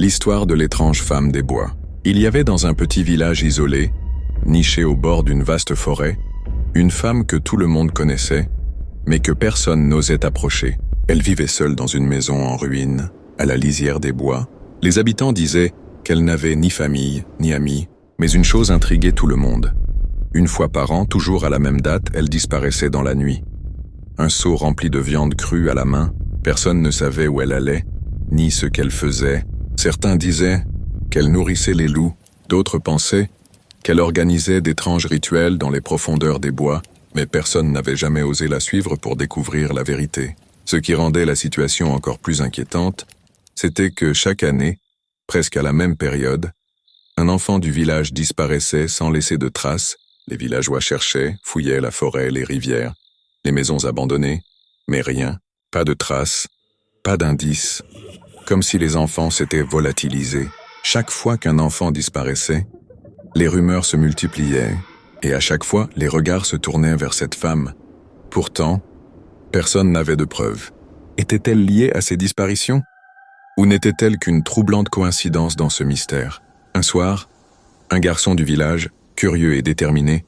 L'histoire de l'étrange femme des bois. Il y avait dans un petit village isolé, niché au bord d'une vaste forêt, une femme que tout le monde connaissait, mais que personne n'osait approcher. Elle vivait seule dans une maison en ruine, à la lisière des bois. Les habitants disaient qu'elle n'avait ni famille, ni amis, mais une chose intriguait tout le monde. Une fois par an, toujours à la même date, elle disparaissait dans la nuit. Un seau rempli de viande crue à la main, personne ne savait où elle allait, ni ce qu'elle faisait. Certains disaient qu'elle nourrissait les loups, d'autres pensaient qu'elle organisait d'étranges rituels dans les profondeurs des bois, mais personne n'avait jamais osé la suivre pour découvrir la vérité. Ce qui rendait la situation encore plus inquiétante, c'était que chaque année, presque à la même période, un enfant du village disparaissait sans laisser de traces. Les villageois cherchaient, fouillaient la forêt, les rivières, les maisons abandonnées, mais rien, pas de traces, pas d'indices, comme si les enfants s'étaient volatilisés. Chaque fois qu'un enfant disparaissait, les rumeurs se multipliaient, et à chaque fois, les regards se tournaient vers cette femme. Pourtant, personne n'avait de preuves. Était-elle liée à ces disparitions? Ou n'était-elle qu'une troublante coïncidence dans ce mystère? Un soir, un garçon du village, curieux et déterminé,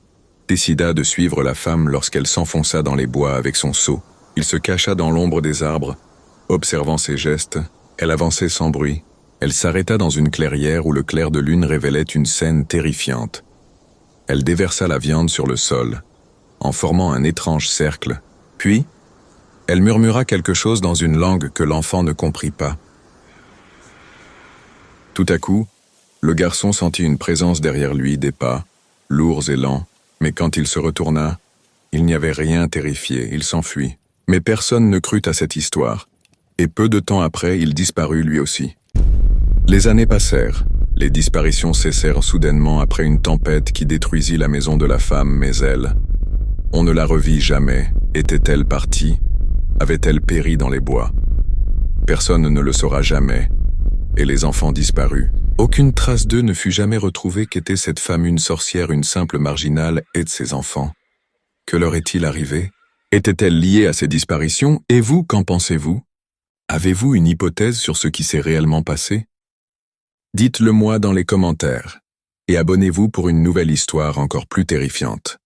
décida de suivre la femme lorsqu'elle s'enfonça dans les bois avec son seau. Il se cacha dans l'ombre des arbres, observant ses gestes. Elle avançait sans bruit. Elle s'arrêta dans une clairière où le clair de lune révélait une scène terrifiante. Elle déversa la viande sur le sol, en formant un étrange cercle. Puis, elle murmura quelque chose dans une langue que l'enfant ne comprit pas. Tout à coup, le garçon sentit une présence derrière lui, des pas, lourds et lents, mais quand il se retourna, il n'y avait rien terrifié, il s'enfuit. Mais personne ne crut à cette histoire, et peu de temps après, il disparut lui aussi. Les années passèrent, les disparitions cessèrent soudainement après une tempête qui détruisit la maison de la femme, mais elle, on ne la revit jamais. Était-elle partie? Avait-elle péri dans les bois? Personne ne le saura jamais, et les enfants disparus. Aucune trace d'eux ne fut jamais retrouvée. Qu'était cette femme? Une sorcière, une simple marginale, et de ses enfants? Que leur est-il arrivé? Était-elle liée à ces disparitions? Et vous, qu'en pensez-vous? Avez-vous une hypothèse sur ce qui s'est réellement passé? Dites-le moi dans les commentaires, et abonnez-vous pour une nouvelle histoire encore plus terrifiante.